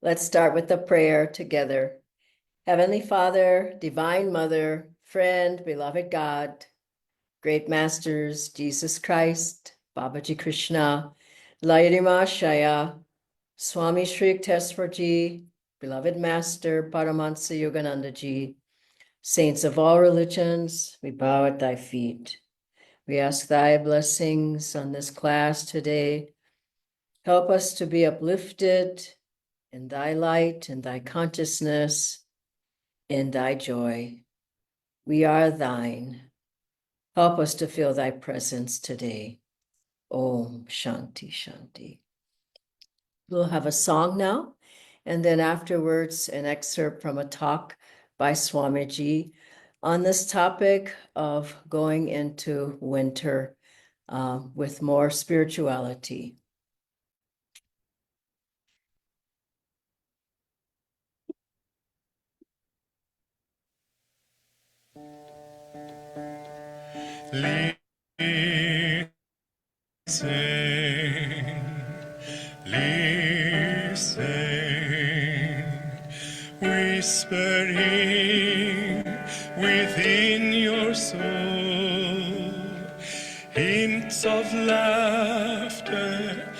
Let's start with the prayer together. Heavenly Father, Divine Mother, friend, beloved God, great masters, Jesus Christ, Babaji Krishna, Layadima Shaya, Swami Shri Yukteswarji, beloved Master, Paramhansa Yogananda ji, saints of all religions, we bow at thy feet. We ask thy blessings on this class today. Help us to be uplifted in thy light, in thy consciousness, in thy joy. We are thine. Help us to feel thy presence today. Om Shanti Shanti. We'll have a song now, and then afterwards an excerpt from a talk by Swamiji on this topic of going into winter with more spirituality. Listen, listen, whispering within your soul, hints of laughter,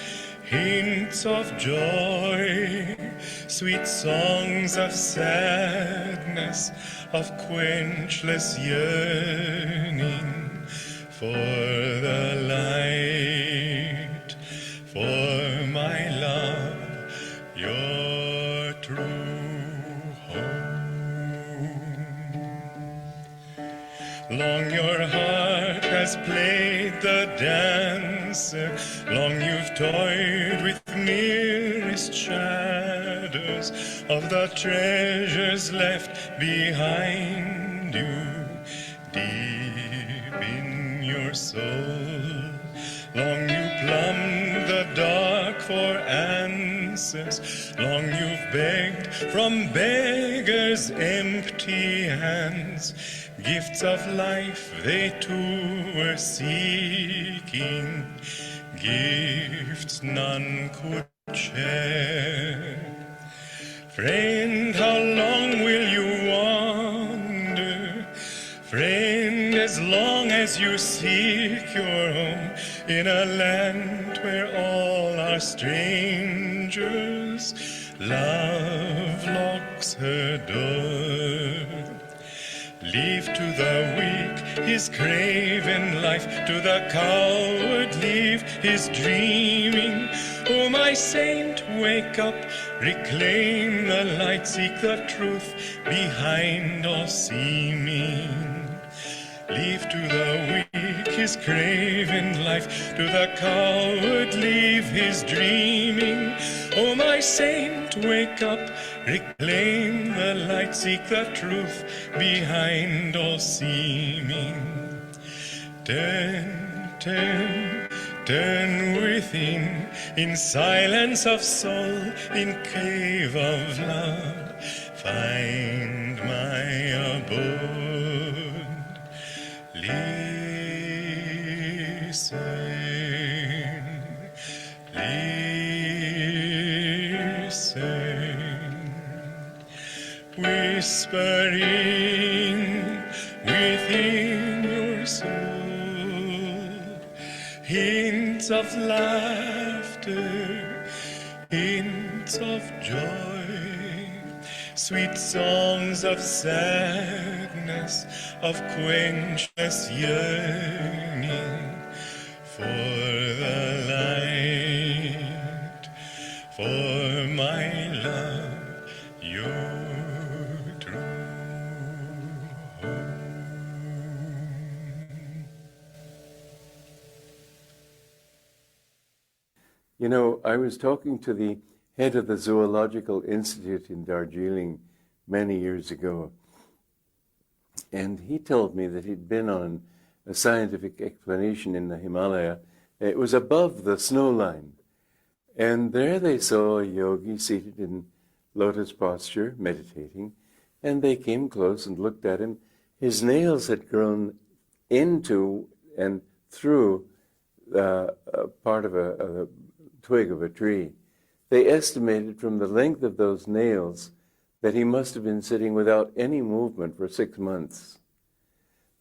hints of joy, sweet songs of sadness, of quenchless yearning for the light, for my love, your true home. Long your heart has played the dancer, long you've toyed with merest shadows of the treasures left behind you deep in your soul. Long you plumbed the dark for answers, long you've begged from beggars' empty hands, gifts of life they too were seeking, gifts none could share. Friend, how long will you wander? Friend, as long as you seek your home in a land where all are strangers, love locks her door. Leave to the weak his craven life, to the coward leave his dreaming. Oh, my saint, wake up, reclaim the light, seek the truth behind all seeming. Leave to the weak his craven life, to the coward leave his dreaming. Oh, my saint, wake up, reclaim the light, seek the truth behind all seeming. Turn, turn, turn within, in silence of soul, in cave of love, find my abode. Listen, listen, whispering within your soul, hints of laughter, hints of joy, sweet songs of sadness, of quenchless yearning for the light, for my love, your true home. You know, I was talking to the head of the Zoological Institute in Darjeeling many years ago, and he told me that he'd been on a scientific explanation in the Himalaya. It was above the snow line, and there they saw a yogi seated in lotus posture, meditating, and they came close and looked at him. His nails had grown into and through part of a twig of a tree. They estimated from the length of those nails that he must have been sitting without any movement for 6 months.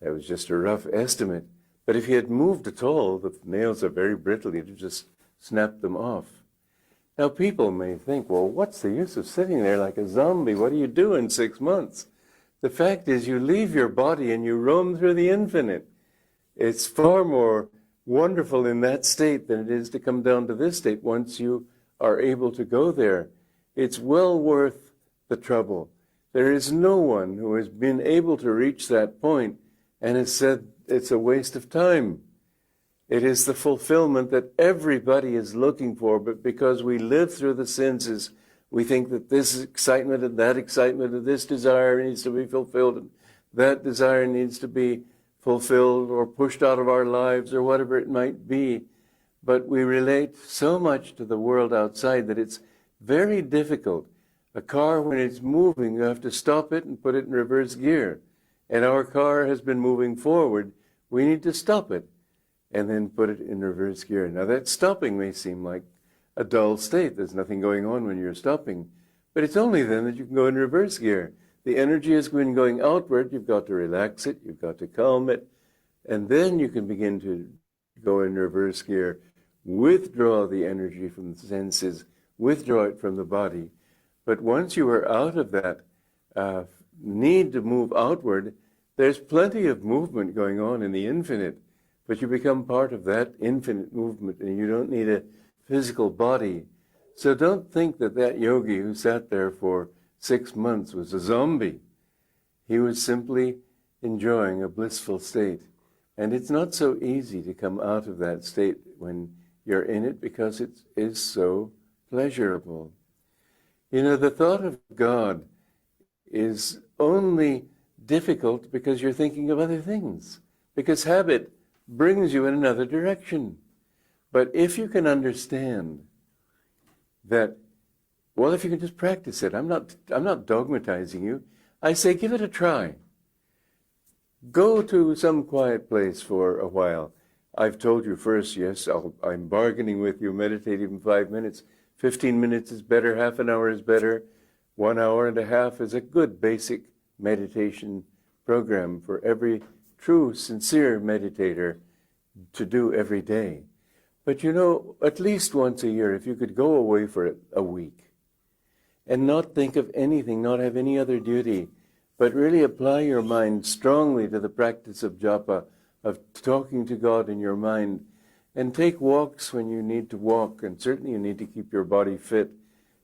That was just a rough estimate. But if he had moved at all, the nails are very brittle, he'd have just snapped them off. Now people may think, well, what's the use of sitting there like a zombie? What do you do in 6 months? The fact is you leave your body and you roam through the infinite. It's far more wonderful in that state than it is to come down to this state once you are able to go there. It's well worth the trouble. There is no one who has been able to reach that point and has said it's a waste of time. It is the fulfillment that everybody is looking for, but because we live through the senses, we think that this excitement and this desire needs to be fulfilled, and that desire needs to be fulfilled or pushed out of our lives or whatever it might be. But we relate so much to the world outside that it's very difficult. A car, when it's moving, you have to stop it and put it in reverse gear. And our car has been moving forward. We need to stop it and then put it in reverse gear. Now that stopping may seem like a dull state. There's nothing going on when you're stopping. But it's only then that you can go in reverse gear. The energy has been going outward. You've got to relax it. You've got to calm it. And then you can begin to go in reverse gear. Withdraw the energy from the senses. Withdraw it from the body. But once you are out of that need to move outward, there's plenty of movement going on in the infinite. But you become part of that infinite movement and you don't need a physical body. So don't think that that yogi who sat there for 6 months was a zombie. He was simply enjoying a blissful state. And it's not so easy to come out of that state when you're in it because it is so pleasurable. You know, the thought of God is only difficult because you're thinking of other things, because habit brings you in another direction. But if you can understand that, well, if you can just practice it, I'm not dogmatizing you. I say give it a try. Go to some quiet place for a while. I've told you first, yes, I'm bargaining with you, meditate even 5 minutes. 15 minutes is better, half an hour is better. 1 hour and a half is a good basic meditation program for every true, sincere meditator to do every day. But you know, at least once a year, if you could go away for a week and not think of anything, not have any other duty, but really apply your mind strongly to the practice of japa, of talking to God in your mind, and take walks when you need to walk, and certainly you need to keep your body fit.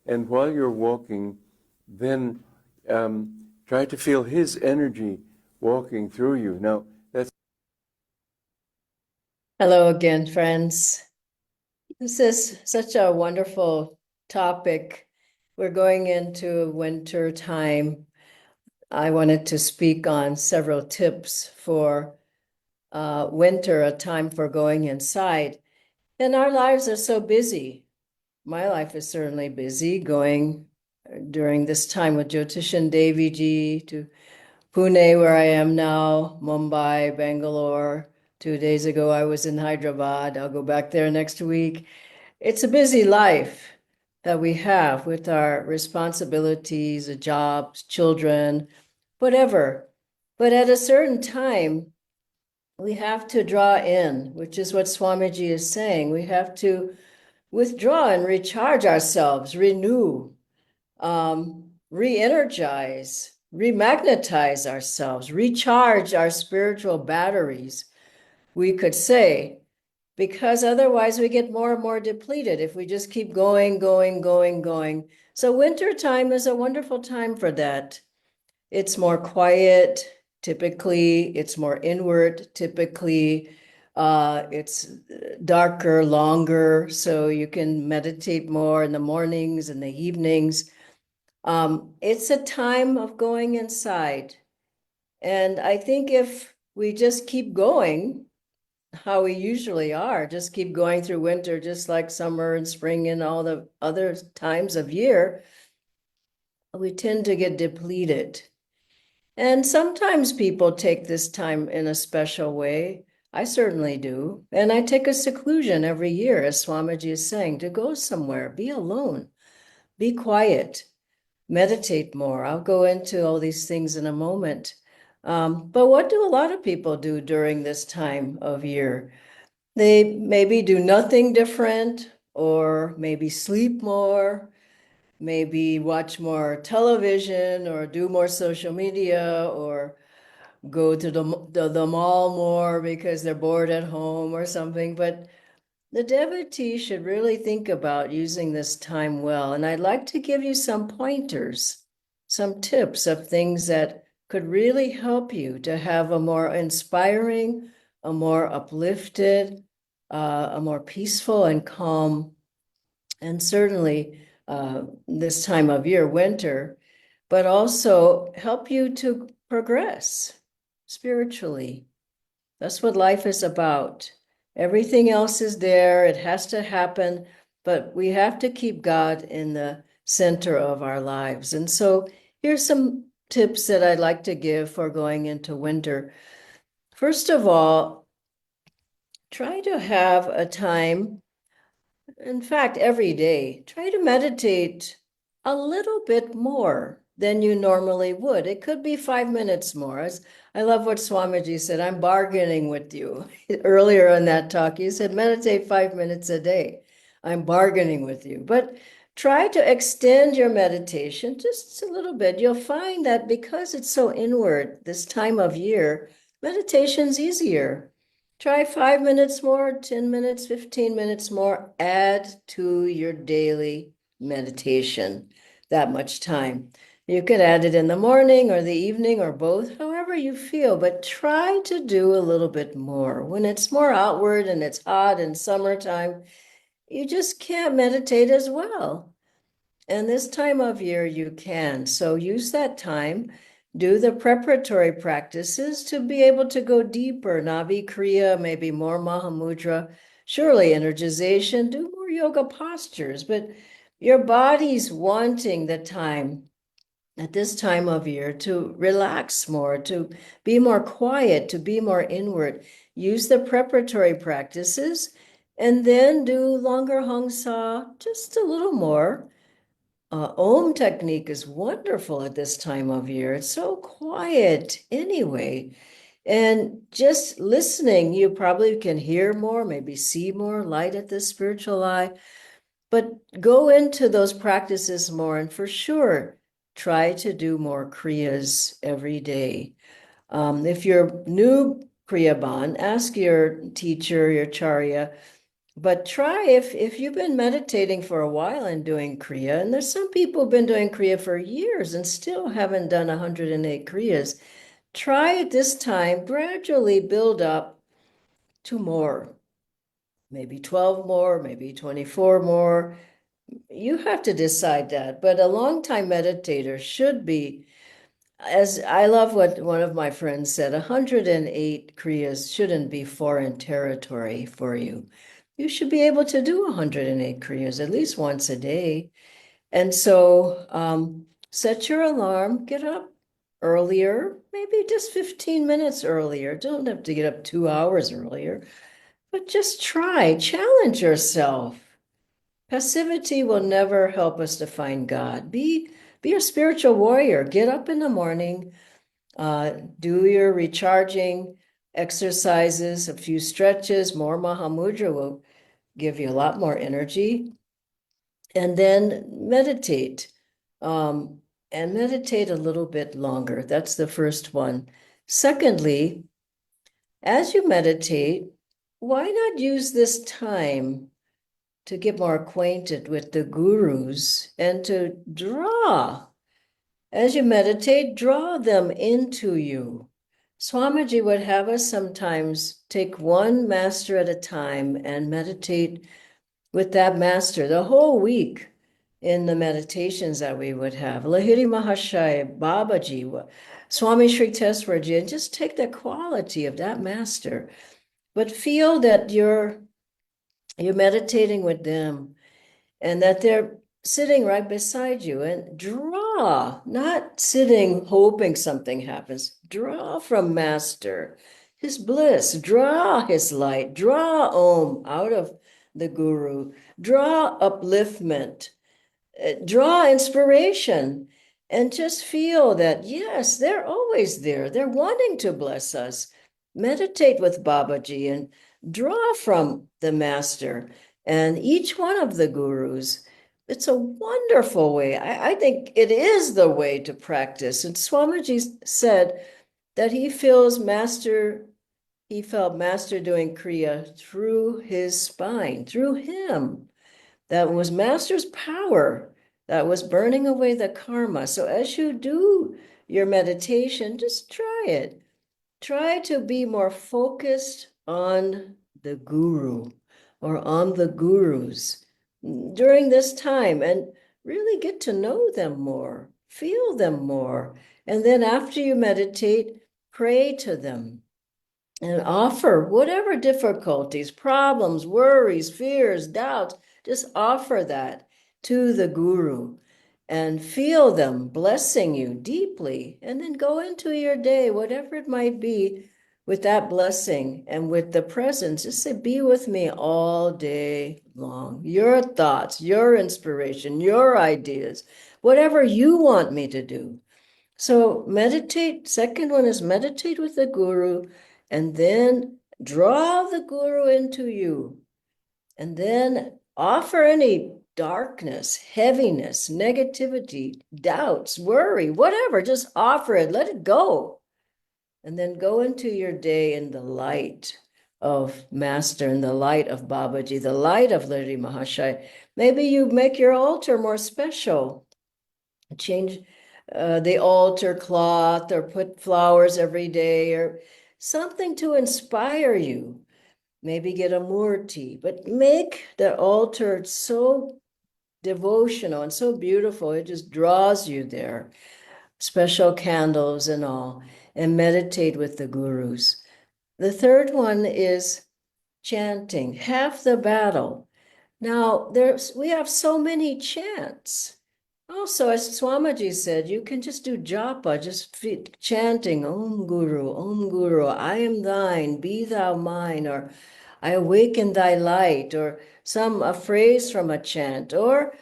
And while you're walking, then try to feel His energy walking through you. Now, that's... Hello again, friends. This is such a wonderful topic. We're going into winter time. I wanted to speak on several tips for winter, a time for going inside. And our lives are so busy. My life is certainly busy, going during this time with Jyotishan Devi Ji to Pune, where I am now, Mumbai, Bangalore. 2 days ago, I was in Hyderabad. I'll go back there next week. It's a busy life that we have with our responsibilities, jobs, children, whatever. But at a certain time, we have to draw in, which is what Swamiji is saying. We have to withdraw and recharge ourselves, renew, re-energize, remagnetize ourselves, recharge our spiritual batteries, we could say, because otherwise we get more and more depleted if we just keep going. So winter time is a wonderful time for that. It's more quiet, typically. It's more inward, typically. It's darker, longer, so you can meditate more in the mornings and the evenings. It's a time of going inside. And I think if we just keep going, how we usually are, just keep going through winter, just like summer and spring and all the other times of year, we tend to get depleted. And sometimes people take this time in a special way. I certainly do. And I take a seclusion every year, as Swamiji is saying, to go somewhere, be alone, be quiet, meditate more. I'll go into all these things in a moment. But what do a lot of people do during this time of year? They maybe do nothing different, or maybe sleep more, maybe watch more television, or do more social media, or go to the mall more because they're bored at home or something. But the devotee should really think about using this time well. And I'd like to give you some pointers, some tips of things that could really help you to have a more inspiring, a more uplifted, a more peaceful and calm, and certainly this time of year, winter, but also help you to progress spiritually. That's what life is about. Everything else is there, it has to happen, but we have to keep God in the center of our lives. And so here's some tips that I'd like to give for going into winter. First of all, try to have a time, in fact, every day, try to meditate a little bit more than you normally would. It could be 5 minutes more. I love what Swamiji said. I'm bargaining with you. Earlier in that talk, he said, meditate 5 minutes a day. I'm bargaining with you. But try to extend your meditation just a little bit. You'll find that because it's so inward this time of year, meditation's easier. Try 5 minutes more, 10 minutes, 15 minutes more. Add to your daily meditation that much time. You could add it in the morning or the evening or both, however you feel, but try to do a little bit more. When it's more outward and it's hot in summertime, you just can't meditate as well. And this time of year you can. So use that time, do the preparatory practices to be able to go deeper, Navi Kriya, maybe more Mahamudra, surely energization, do more yoga postures, but your body's wanting the time at this time of year to relax more, to be more quiet, to be more inward. Use the preparatory practices and then do longer Hong Sa, just a little more. Om technique is wonderful at this time of year. It's so quiet anyway. And just listening, you probably can hear more, maybe see more light at the spiritual eye. But go into those practices more, and for sure, try to do more kriyas every day. If you're new kriyaban, ask your teacher, your charya, but try if you've been meditating for a while and doing kriya, and there's some people who've been doing kriya for years and still haven't done 108 kriyas, try at this time, gradually build up to more, maybe 12 more, maybe 24 more. You have to decide that, but a long time meditator should be, as I love what one of my friends said, 108 kriyas shouldn't be foreign territory for you. You should be able to do 108 kriyas at least once a day. And so set your alarm, get up earlier, maybe just 15 minutes earlier. Don't have to get up 2 hours earlier, but just try, challenge yourself. Passivity will never help us to find God. Be a spiritual warrior. Get up in the morning, do your recharging exercises, a few stretches, more Mahamudra will give you a lot more energy. And then meditate. And meditate a little bit longer. That's the first one. Secondly, as you meditate, why not use this time to get more acquainted with the gurus and to draw? As you meditate, draw them into you. Swamiji would have us sometimes take one master at a time and meditate with that master the whole week in the meditations that we would have. Lahiri Mahashaya, Babaji, Swami Sri Teswarji, and just take the quality of that master, but feel that you're meditating with them and that they're sitting right beside you, and draw, not sitting hoping something happens. Draw from master. his bliss, draw his light, draw Om out of the Guru, draw upliftment, draw inspiration, and just feel that, yes, they're always there. They're wanting to bless us. Meditate with Babaji and draw from the master and each one of the gurus. It's a wonderful way. I think it is the way to practice. And Swamiji said that he felt master doing Kriya through his spine, through him. That was master's power that was burning away the karma. So as you do your meditation, just try it. Try to be more focused on the guru or on the gurus during this time and really get to know them more, feel them more. And then after you meditate, pray to them and offer whatever difficulties, problems, worries, fears, doubts, just offer that to the guru and feel them blessing you deeply. And then go into your day, whatever it might be, with that blessing and with the presence. Just say, be with me all day long. Your thoughts, your inspiration, your ideas, whatever you want me to do. So meditate. Second one is meditate with the guru and then draw the guru into you. And then offer any darkness, heaviness, negativity, doubts, worry, whatever, just offer it, let it go. And then go into your day in the light of Master, in the light of Babaji, the light of Lady Mahashai. Maybe you make your altar more special. Change the altar cloth or put flowers every day or something to inspire you. Maybe get a murti, but make the altar so devotional and so beautiful. It just draws you there. Special candles and all, and meditate with the gurus. The third one is chanting, half the battle. Now, we have so many chants. Also, as Swamiji said, you can just do japa, just chanting, Om Guru, I am thine, be thou mine, or I awaken thy light, or a phrase from a chant, or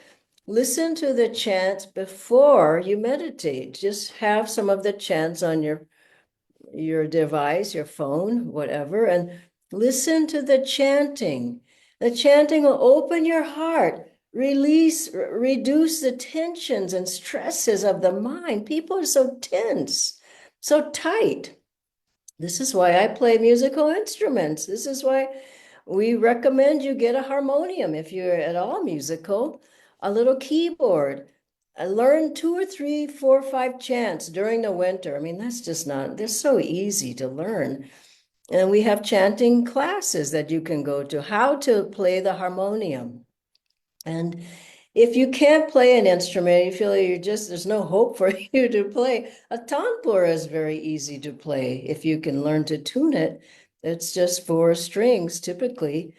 listen to the chants before you meditate. Just have some of the chants on your device, your phone, whatever, and listen to the chanting. The chanting will open your heart, reduce the tensions and stresses of the mind. People are so tense, so tight. This is why I play musical instruments. This is why we recommend you get a harmonium if you're at all musical, a little keyboard. I learned 2 or 3, 4, 5 chants during the winter. I mean, that's just not, they're so easy to learn. And we have chanting classes that you can go to, how to play the harmonium. And if you can't play an instrument, you feel there's no hope for you to play. A tanpura is very easy to play if you can learn to tune it. It's just 4 strings typically,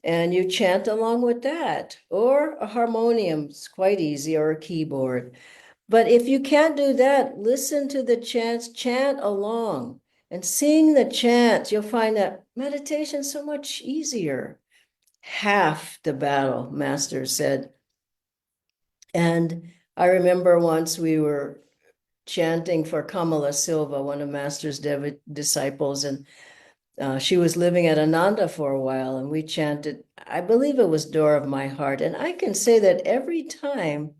and you chant along with that. Or a harmonium is quite easy, or a keyboard. But if you can't do that, listen to the chants, chant along, and sing the chants. You'll find that meditation is so much easier. Half the battle, Master said. And I remember once we were chanting for Kamala Silva, one of Master's disciples, and she was living at Ananda for a while, and we chanted, I believe it was Door of My Heart. And I can say that every time,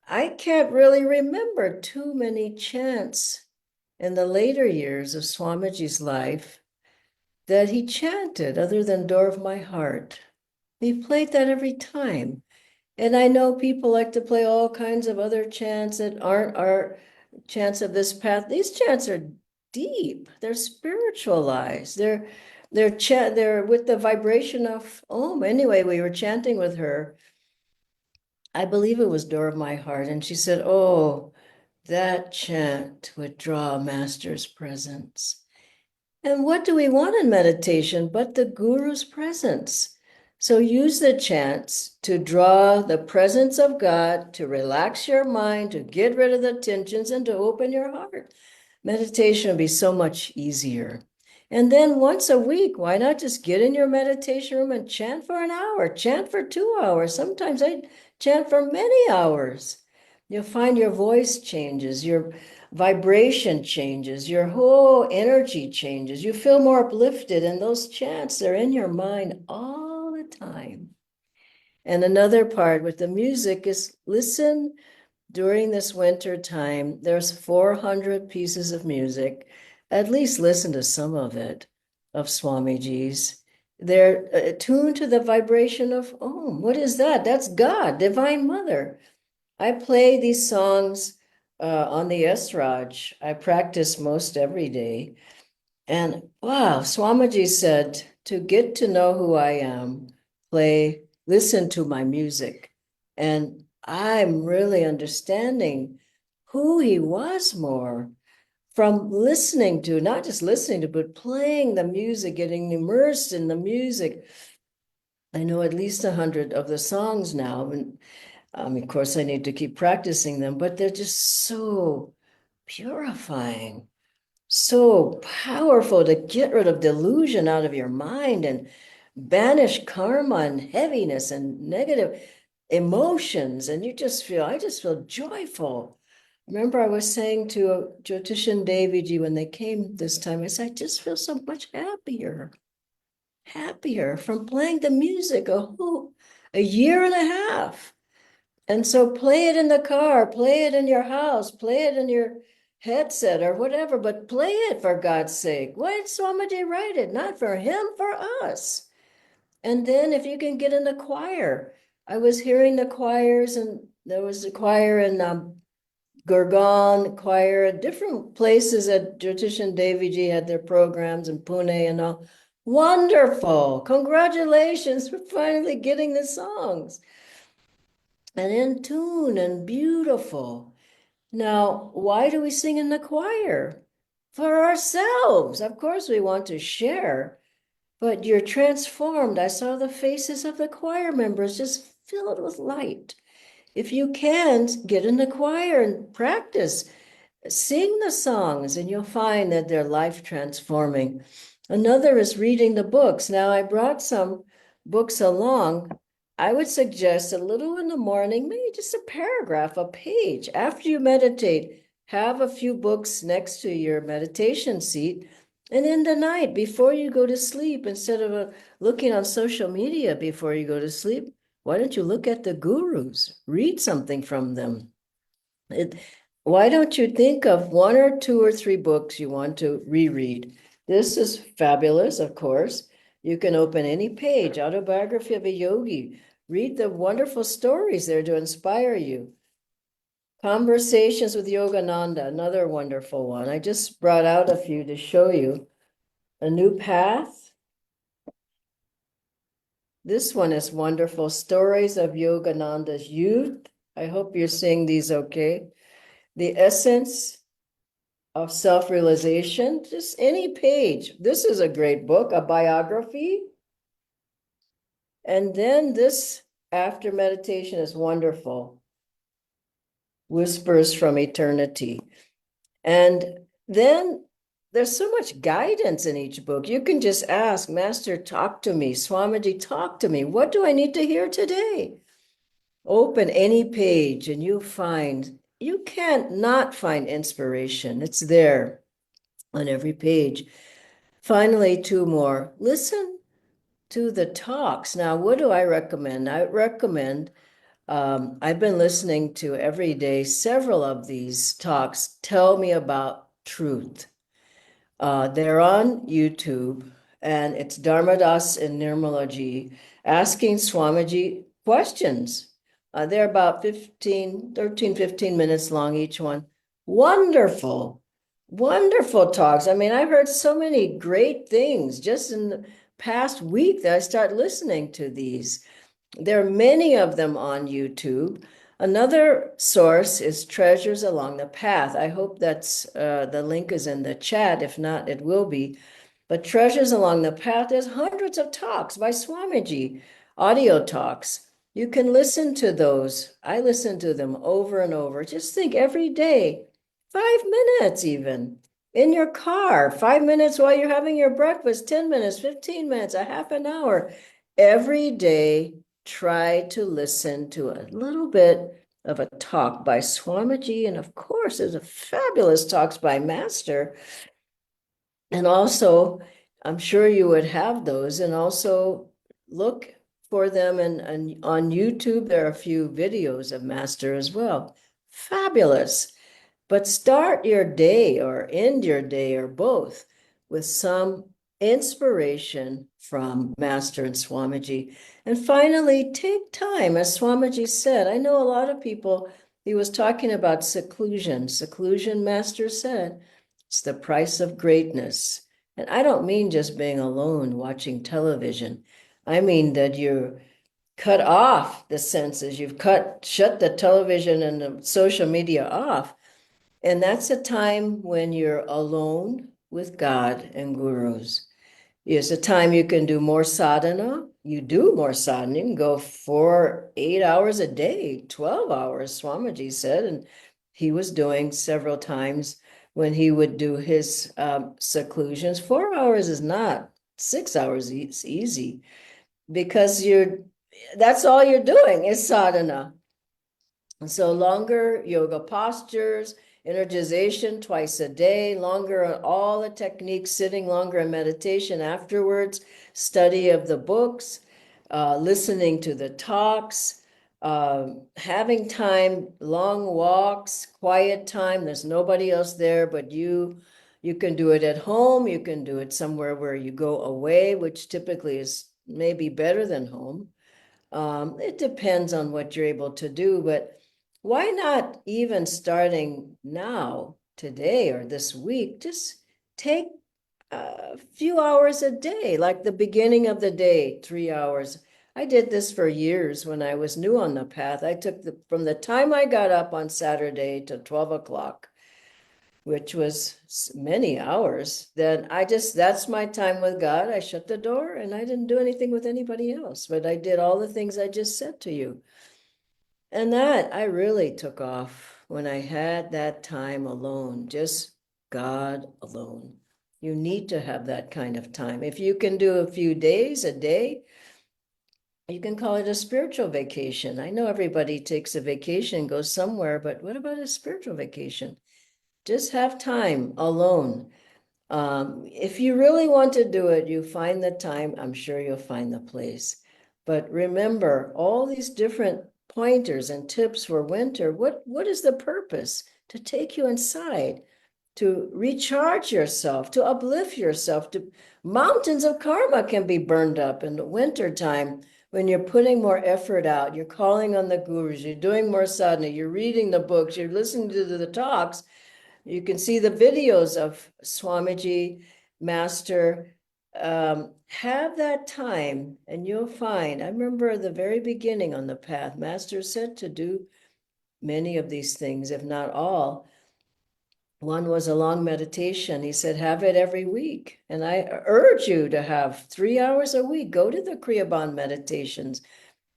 I can't really remember too many chants in the later years of Swamiji's life that he chanted other than Door of My Heart. He played that every time. And I know people like to play all kinds of other chants that aren't our chants of this path. These chants are deep. They're spiritualized. They're with the vibration of Om. Anyway, we were chanting with her. I believe it was Door of My Heart. And she said, oh, that chant would draw Master's presence. And what do we want in meditation but the Guru's presence? So use the chants to draw the presence of God, to relax your mind, to get rid of the tensions, and to open your heart. meditation would be so much easier. And then once a week, why not just get in your meditation room and chant for an hour, chant for 2 hours? Sometimes I chant for many hours. You'll find your voice changes, your vibration changes, your whole energy changes. You feel more uplifted, and those chants are in your mind all the time. And another part with the music is listen during this winter time. There's 400 pieces of music. At least listen to some of it, of Swamiji's. They're attuned to the vibration of Om. What is that? That's God, Divine Mother. I play these songs on the Esraj. I practice most every day. And wow, Swamiji said, to get to know who I am, listen to my music. And I'm really understanding who he was more from listening to, not just listening to, but playing the music, getting immersed in the music. I know at least 100 of the songs now. And of course, I need to keep practicing them, but they're just so purifying, so powerful to get rid of delusion out of your mind and banish karma and heaviness and negative emotions. And I just feel joyful. Remember, I was saying to Jyotishan Deviji when they came this time, I said, I just feel so much happier from playing the music a year and a half. And so play it in the car, play it in your house, play it in your headset or whatever, but play it for God's sake. Why did Swamiji write it? Not for him, for us. And then if you can get in the choir, I was hearing the choirs, and there was a choir in Gurgaon, choir at different places at Jyotishan Deviji had their programs in Pune and all. Wonderful. Congratulations for finally getting the songs. And in tune and beautiful. Now, why do we sing in the choir? For ourselves. Of course, we want to share, but you're transformed. I saw the faces of the choir members just filled with light. If you can, get in the choir and practice. Sing the songs, and you'll find that they're life transforming. Another is reading the books. Now, I brought some books along. I would suggest a little in the morning, maybe just a paragraph, a page. After you meditate, have a few books next to your meditation seat. And in the night, before you go to sleep, instead of looking on social media before you go to sleep, why don't you look at the gurus? Read something from them. Why don't you think of 1 or 2 or 3 books you want to reread? This is fabulous, of course. You can open any page, Autobiography of a Yogi. Read the wonderful stories there to inspire you. Conversations with Yogananda, another wonderful one. I just brought out a few to show you. A New Path. This one is wonderful. Stories of Yogananda's youth. I hope you're seeing these okay. The Essence of Self-Realization, just any page. This is a great book, a biography. And then this After Meditation is wonderful. Whispers from Eternity. And then there's so much guidance in each book. You can just ask, Master, talk to me. Swamiji, talk to me. What do I need to hear today? Open any page and you can't not find inspiration. It's there on every page. Finally, 2 more. Listen to the talks. Now, what do I recommend? I recommend, I've been listening to every day, several of these talks. Tell me about truth. They're on YouTube, and it's Dharmadas and Nirmalaji asking Swamiji questions. They're about 13, 15 minutes long, each one. Wonderful, wonderful talks. I mean, I've heard so many great things just in the past week that I started listening to these. There are many of them on YouTube. Another source is Treasures Along the Path. I hope that's the link is in the chat. If not, it will be. But Treasures Along the Path, there's hundreds of talks by Swamiji, audio talks. You can listen to those. I listen to them over and over. Just think every day, 5 minutes even. in your car, 5 minutes while you're having your breakfast, 10 minutes, 15 minutes, a half an hour. Every day, try to listen to a little bit of a talk by Swamiji. And of course, there's a fabulous talks by Master. And also, I'm sure you would have those. And also look for them. And on YouTube, there are a few videos of Master as well. Fabulous. But start your day or end your day or both with some inspiration from Master and Swamiji. And finally, take time, as Swamiji said. I know a lot of people, he was talking about seclusion. Seclusion, Master said, it's the price of greatness. And I don't mean just being alone watching television. I mean that you're cut off the senses. You've shut the television and the social media off. And that's a time when you're alone with God and gurus. It's a time you can do more sadhana. You do more sadhana. You can go 8 hours a day, 12 hours, Swamiji said. And he was doing several times when he would do his seclusions. 4 hours is not, 6 hours is easy because that's all you're doing is sadhana. And so longer yoga postures, energization twice a day, longer on all the techniques, sitting longer in meditation afterwards, study of the books, listening to the talks, having time, long walks, quiet time. There's nobody else there but you. You can do it at home. You can do it somewhere where you go away, which typically is maybe better than home. It depends on what you're able to do, but why not even starting now, today or this week, just take a few hours a day, like the beginning of the day, 3 hours. I did this for years when I was new on the path. I took from the time I got up on Saturday to 12 o'clock, which was many hours, then that's my time with God. I shut the door and I didn't do anything with anybody else, but I did all the things I just said to you. And that I really took off when I had that time alone, just God alone. You need to have that kind of time. If you can do a few days, a day, you can call it a spiritual vacation. I know everybody takes a vacation, goes somewhere, but what about a spiritual vacation? Just have time alone. If you really want to do it, you find the time, I'm sure you'll find the place. But remember, all these different pointers and tips for winter, what is the purpose? To take you inside, to recharge yourself, to uplift yourself, to mountains of karma can be burned up in the winter time when you're putting more effort out, you're calling on the gurus, you're doing more sadhana, you're reading the books, you're listening to the talks. You can see the videos of Swamiji, Master. Have that time and you'll find. I remember at the very beginning on the path, Master said to do many of these things, if not all. One was a long meditation. He said, have it every week. And I urge you to have 3 hours a week. Go to the Kriyaban meditations.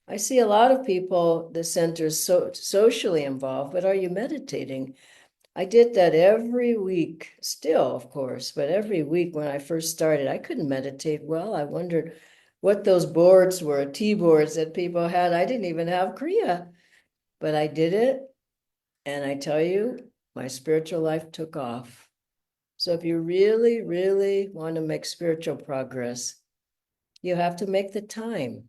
I see a lot of people, the center's socially involved, but are you meditating? I did that every week, still, of course, but every week when I first started, I couldn't meditate well. I wondered what those boards were, T boards that people had. I didn't even have Kriya, but I did it. And I tell you, my spiritual life took off. So if you really, really want to make spiritual progress, you have to make the time.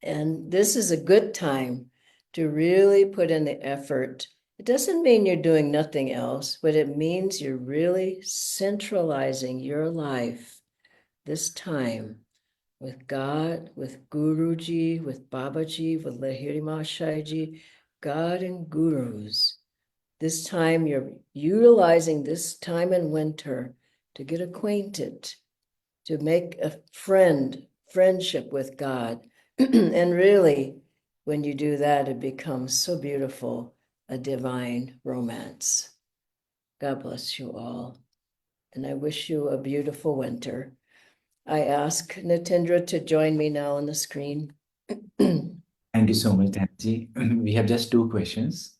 And this is a good time to really put in the effort. It doesn't mean you're doing nothing else, but it means you're really centralizing your life this time with God, with Guruji, with Babaji, with Lahiri Mahashayji, God and gurus. This time you're utilizing this time in winter to get acquainted, to make a friendship with God. And really, when you do that, it becomes so beautiful, a divine romance. God bless you all. And I wish you a beautiful winter. I ask Natindra to join me now on the screen. Thank you so much, Dhanji. We have just two questions.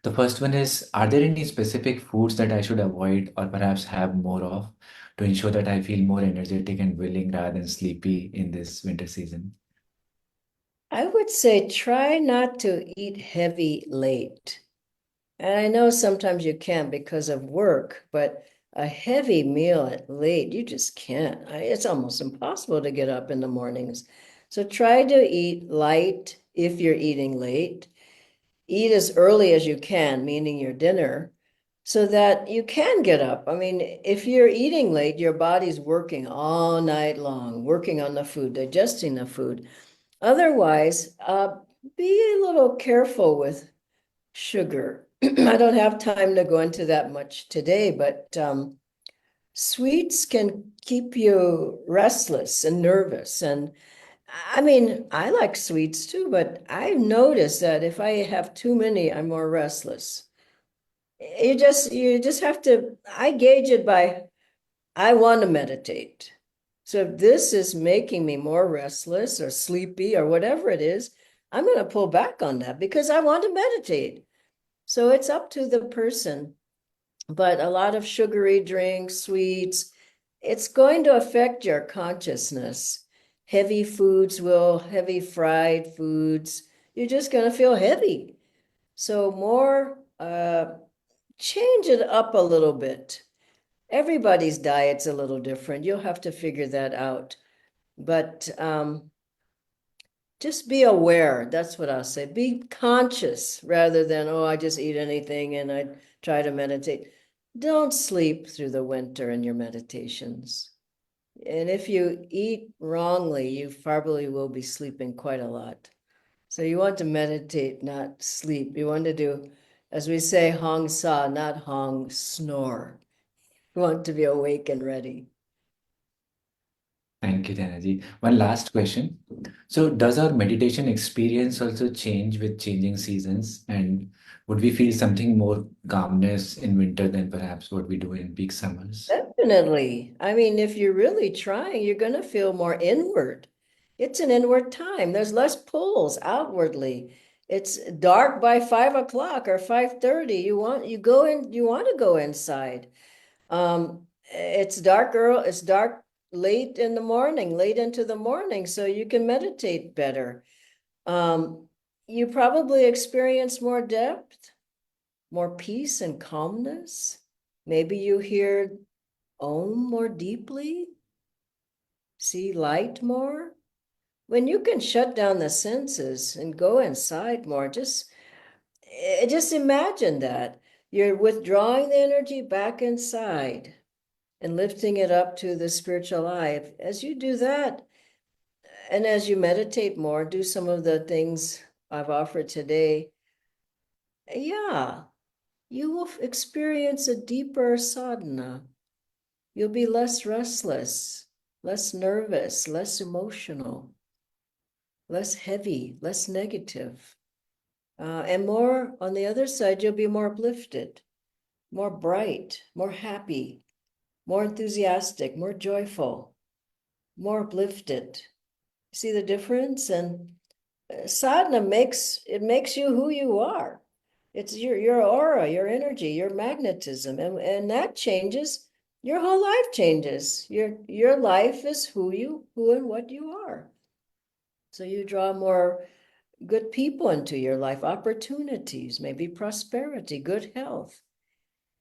The first one is, are there any specific foods that I should avoid or perhaps have more of to ensure that I feel more energetic and willing rather than sleepy in this winter season? I would say try not to eat heavy late. And I know sometimes you can't because of work, but a heavy meal at late, you just can't. It's almost impossible to get up in the mornings. So try to eat light if you're eating late. Eat as early as you can, meaning your dinner, so that you can get up. I mean, if you're eating late, your body's working all night long, working on the food, digesting the food. Otherwise, be a little careful with sugar. I don't have time to go into that much today, but sweets can keep you restless and nervous. And I mean, I like sweets too, but I've noticed that if I have too many, I'm more restless. You just have to, I gauge it by I want to meditate. So if this is making me more restless or sleepy or whatever it is, I'm going to pull back on that because I want to meditate. So it's up to the person. But a lot of sugary drinks, sweets, it's going to affect your consciousness. Heavy fried foods, you're just going to feel heavy. So more, change it up a little bit. Everybody's diet's a little different. You'll have to figure that out. But just be aware. That's what I'll say. Be conscious rather than, oh, I just eat anything and I try to meditate. Don't sleep through the winter in your meditations. And if you eat wrongly, you probably will be sleeping quite a lot. So you want to meditate, not sleep. You want to do, as we say, Hong Sa, not Hong snore. You want to be awake and ready. Thank you, Dhanaji. One last question. So, does our meditation experience also change with changing seasons? And would we feel something more calmness in winter than perhaps what we do in peak summers? Definitely. I mean, if you're really trying, you're going to feel more inward. It's an inward time. There's less pulls outwardly. It's dark by 5 o'clock or 5:30. You want to go inside. It's dark late in the morning, late into the morning, so you can meditate better. You probably experience more depth, more peace and calmness. Maybe you hear Om more deeply, see light more. When you can shut down the senses and go inside more, just imagine that. You're withdrawing the energy back inside and lifting it up to the spiritual eye. As you do that, and as you meditate more, do some of the things I've offered today, yeah, you will experience a deeper sadhana. You'll be less restless, less nervous, less emotional, less heavy, less negative. And more on the other side, you'll be more uplifted, more bright, more happy, more enthusiastic, more joyful, more uplifted. See the difference? And sadhana makes you who you are. It's your aura, your energy, your magnetism, and that changes. Your whole life changes. Your life is who and what you are. So you draw more good people into your life, opportunities, maybe prosperity, good health.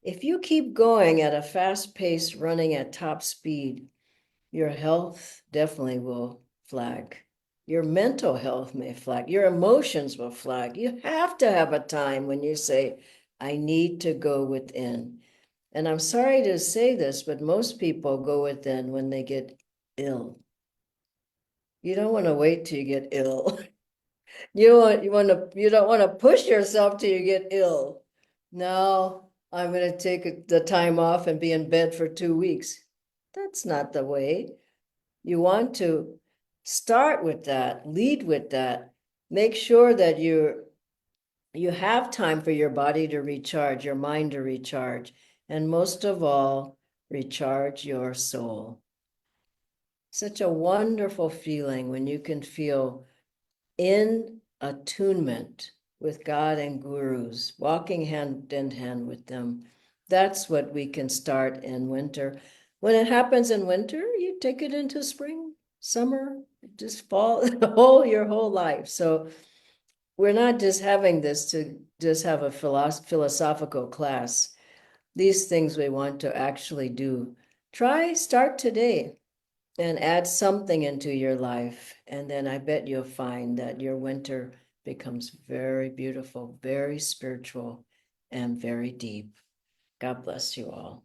If you keep going at a fast pace, running at top speed, your health definitely will flag. Your mental health may flag. Your emotions will flag. You have to have a time when you say, I need to go within. And I'm sorry to say this, but most people go within when they get ill. You don't want to wait till you get ill. You don't want to push yourself till you get ill. No, I'm going to take the time off and be in bed for 2 weeks. That's not the way. You want to start with that, lead with that. Make sure that you have time for your body to recharge, your mind to recharge, and most of all, recharge your soul. Such a wonderful feeling when you can feel in attunement with God and gurus, walking hand in hand with them. That's what we can start in winter. When it happens in winter, you take it into spring, summer, just fall, your whole life. So we're not just having this to just have a philosophical class. These things we want to actually do. Start today and add something into your life. And then I bet you'll find that your winter becomes very beautiful, very spiritual, and very deep. God bless you all.